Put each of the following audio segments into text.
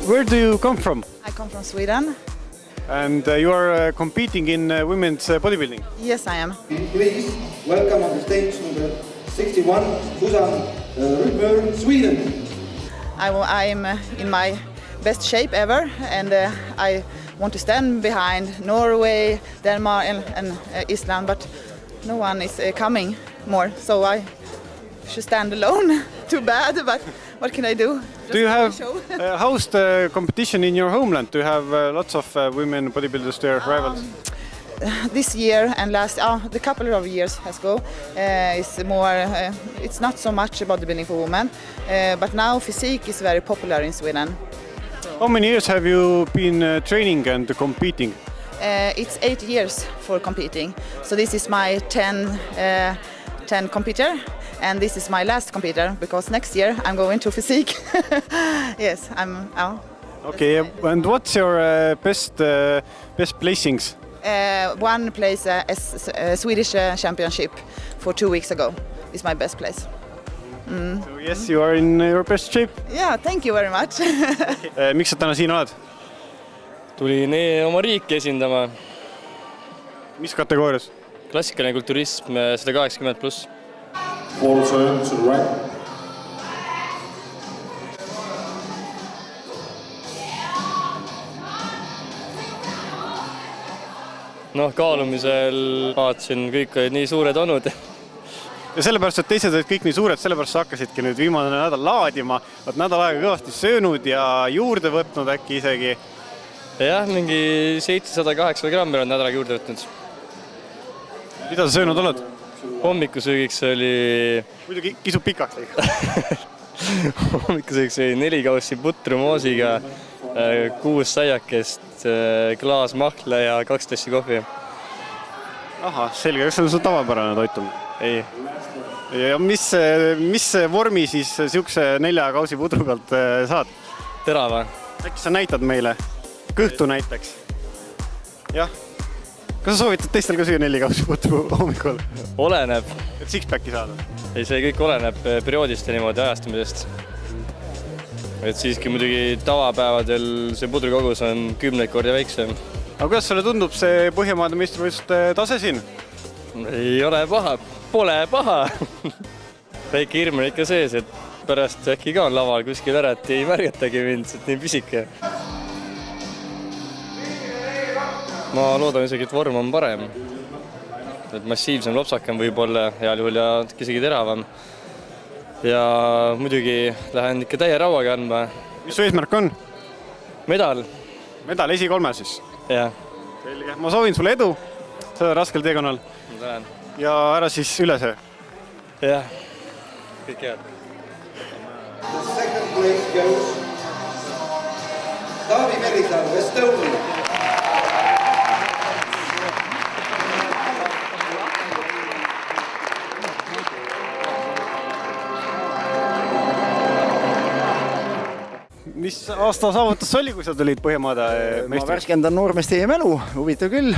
Where do you come from? I come from Sweden. And you are competing in women's bodybuilding. Yes, I am. Please welcome on the stage number 61, Susanne Rudmör, Sweden. I'm in my best shape ever, and I want to stand behind Norway, Denmark, and Iceland, but no one is coming more, so I should stand alone. Too bad, but what can I do? Do you have how's the competition in your homeland? Do you have lots of women bodybuilders there, rivals? This year and the couple of years has go is more. It's not so much bodybuilding for women, but now physique is very popular in Sweden. How many years have you been training and competing? It's 8 years for competing. So this is my 10 competitor, and this is my last competitor because next year I'm going to physique. Yes, I'm. Okay, and what's your best placings? One place Swedish championship for 2 weeks ago is my best place. So yes, you are in your best shape. Yeah, thank you very much. Miks sa täna siin oled? Tulin oma riiki esindama. Mis kategoorias? Klassikaline kulturism 180+. Full turn to the right. Kaalumisel vaatasin, kõik olid nii suured olnud. Ja sellepärast, et teised olid kõik nii suured, sellepärast sa hakkasidki nüüd viimane nädal laadima. Oled nädal aega kõvasti söönud ja juurde võtnud äkki isegi. Jah, mingi 700-800 grammi on nädalaga juurde võtnud. Mida sa söönud oled? Hommikusöögiks oli... Muidugi kisub pikaks liiga. Hommikusöögiks oli 4 kaussi putru moosiga, 6 saiakest, klaas mahla ja 2 tassi kohvi. Aha, selge. Kas see on su tavapärane toitumine? Ei. Ja mis vormi siis siukse 4 kausi pudru pealt saad? Terava. Äkki sa näitad meile? Kõhtu näiteks. Jah. Kas sa soovitad teistel ka süüa 4 kausi putru hommikul? Oleneb. Et six-packi saada? Ei, see kõik oleneb perioodist ja niimoodi ajastamisest. Et siiski muidugi tavapäevadel see pudrukogus on 10 korda väiksem. Aga kuidas sulle tundub see Põhjamaade meistrivõistluste tase siin? Ei ole paha, pole paha. Väike hirm on ikka sees, et pärast äkki ka on laval kuskil ära, et ei märgatagi mind, et nii pisike. Ma loodan isegi, et vorm on parem. Et massiivsem lopsakam võib-olla heal juhul ja isegi teravam. Ja muidugi lähen ikka täie rauaga andma. Mis su eesmärk on? Medal. Medal esi-3 siis? Jah. Selge. Ma soovin sulle edu selle raskel teekonnal. Ma tänan. Ja ära siis üle see. Jah. Kõik head. The second place goes Taavi Merisalu, Estonia. Mis aasta saavutus oli, kui sa tulid Põhjamaade Ma värskendan noormees teie mälu, huvitav küll.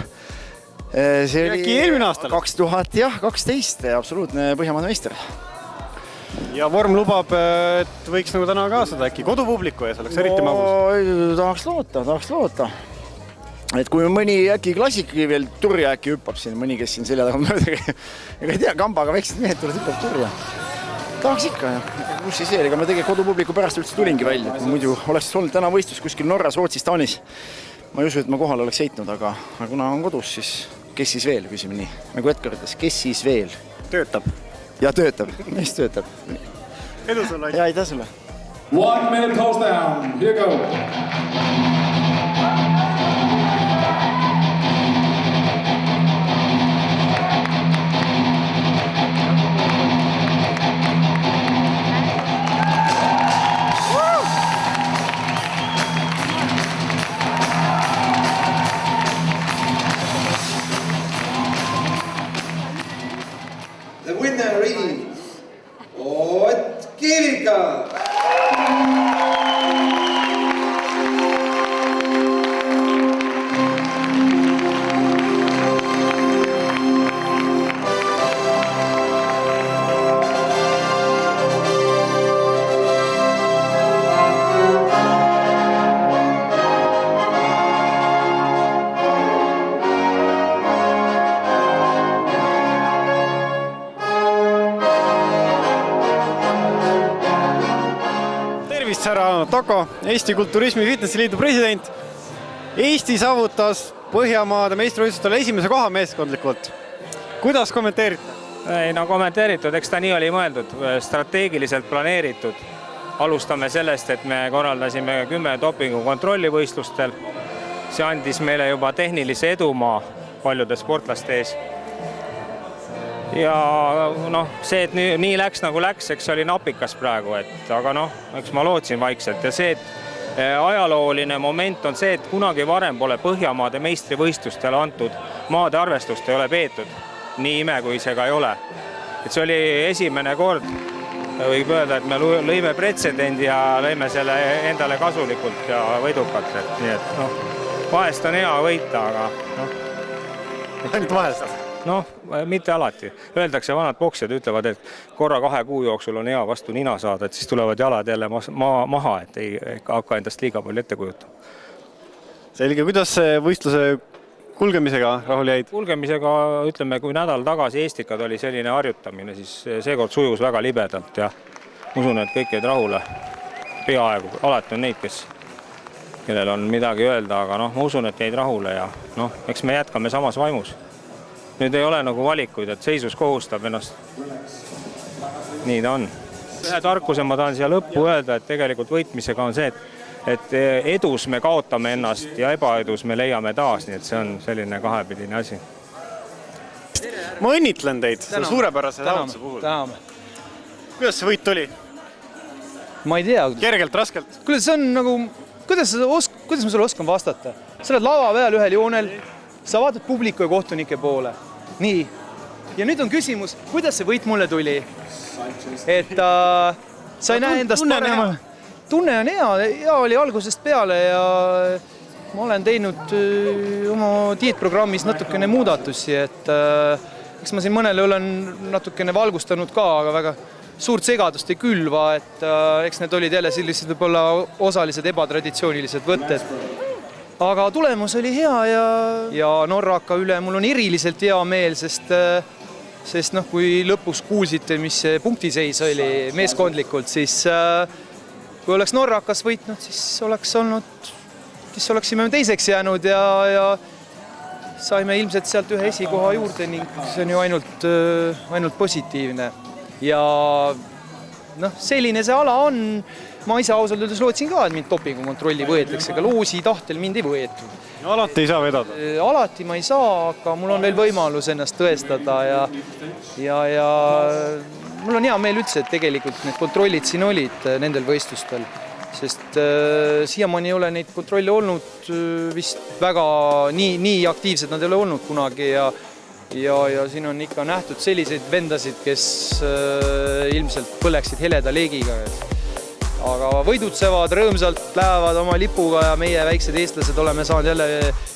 See oli eelmine aastal? 2012, absoluutne Põhjamaade meister. Ja vorm lubab, et võiks nagu täna kaasada äkki kodupubliku ja see oleks eriti magus. Tahaks loota. Et kui mõni äkki klassiki veel turja äkki hüppab siin, mõni kes siin selja taga mööda, ega ei tea, kambaga väiksed mehed tuleb hüppab turja. Tahaks ikka, kus siis ega ma tegelikult kodupubliku pärast üldse tulingi välja. Muidu oleks olnud täna võistlus kuskil Norras, Rootsis, Taanis. Ma ei usu, et ma kohal oleks heitnud, aga kuna on kodus, siis kes siis veel, küsime nii. Nagu Edgar ütles, kes siis veel? Töötab. Ja töötab, mis töötab. Edu sulle. Ja aitäh sulle. 1 minute pulse down. Here go. The winner is Ott Kivika. Kako, Eesti Kulturismi Fitnessi Liidu president. Eesti saavutas Põhjamaade meistrivõistlustel esimese koha meeskondlikult. Kuidas kommenteerite? Ei, no kommenteeritud, eks ta nii oli mõeldud, strateegiliselt planeeritud. Alustame sellest, et me korraldasime 10 dopingu kontrollivõistlustel. See andis meile juba tehnilise edumaa paljude sportlaste ees. Ja see, et nii läks nagu läks, eks oli napikas praegu, aga eks ma lootsin vaikselt. Ja see, et ajalooline moment on see, et kunagi varem pole Põhjamaade meistrivõistlustel antud maade arvestust ei ole peetud. Nii ime, kui see ka ei ole. Et see oli esimene kord, võib öelda, et me lõime pretsedendi ja lõime selle endale kasulikult ja võidukalt. Nii et vahest on hea võita, aga Ainult vahest? Mitte alati. Öeldakse, vanad poksjad ütlevad, et korra 2 kuu jooksul on hea vastu nina saada, et siis tulevad jalad jälle maha, et ei hakka endast liiga palju ette kujutama. Selge, kuidas see võistluse kulgemisega rahul jäid? Kulgemisega, ütleme, kui nädal tagasi Eestikad oli selline harjutamine, siis seekord sujus väga libedalt ja usun, et kõik jäid rahule. Peaaegu, alati on neid, kellel on midagi öelda, aga ma usun, et jäid rahule ja eks me jätkame samas vaimus. Nüüd ei ole nagu valikuid, et seisus kohustab ennast. Nii ta on. Ühe tarkuse ma tahan siia lõppu öelda, et tegelikult võitmisega on see, et edus me kaotame ennast ja ebaedus me leiame taas, nii et see on selline kahepidine asi. Ma õnnitlen teid suurepärase saavutuse puhul. Täname. Kuidas see võit oli? Ma ei tea. Kergelt, raskelt? Kuidas see on nagu, kuidas ma sulle oskan vastata? Sa oled lava peal ühel joonel, sa vaatad publiku ja kohtunike poole. Nii. Ja nüüd on küsimus, kuidas see võit mulle tuli? Et sa ei näe endast parema. Tunne on hea oli algusest peale ja ma olen teinud oma dietprogrammis natukene muudatusi, et eks ma siin mõnele olen natukene valgustanud ka, aga väga suurt segadust ei külva, et eks need olid jälle sellised võib-olla osalised ebatraditsioonilised võtted. Aga tulemus oli hea ja Norraka üle mul on eriliselt hea meel, sest kui lõpuks kuulsite, mis see punktiseis oli meeskondlikult, siis kui oleks Norrakas võitnud, siis oleksime teiseks jäänud ja saime ilmselt sealt ühe esikoha juurde ning see on ju ainult positiivne. Ja selline see ala on. Ma ise ausalt öeldes lootsin ka, et mind dopingukontrolli võetakse, aga loosi tahtel mind ei võetud. Alati ei saa vedada? Alati ma ei saa, aga mul on veel võimalus ennast tõestada ja mul on hea meel üldse, et tegelikult need kontrollid siin olid nendel võistlustel, sest siiamaani ei ole neid kontrolle olnud vist väga nii aktiivsed nad ei ole olnud kunagi ja siin on ikka nähtud selliseid vendasid, kes ilmselt põleksid heleda leegiga. Aga võidutsevad, rõõmsalt lähevad oma lipuga ja meie väiksed eestlased oleme saanud jälle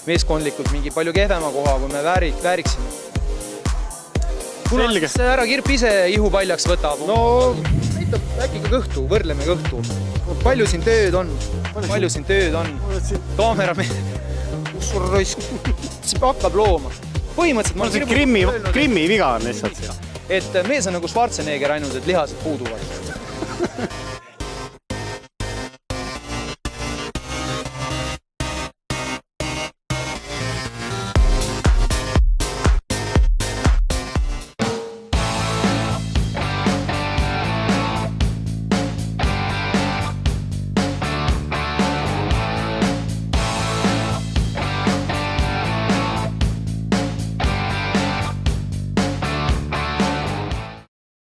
meeskondlikult mingi palju kehvema koha, kui me vääriksime. Kuna ära Kirp ise ihu paljaks võtab? Näitab äkki ka kõhtu, võrdleme kõhtu. Palju siin tööd on? Kaamera kus sul hakkab looma. Põhimõtteliselt Krimmi viga on lihtsalt. Et mees on nagu Schwarzenegger ainult, et lihased puuduvad.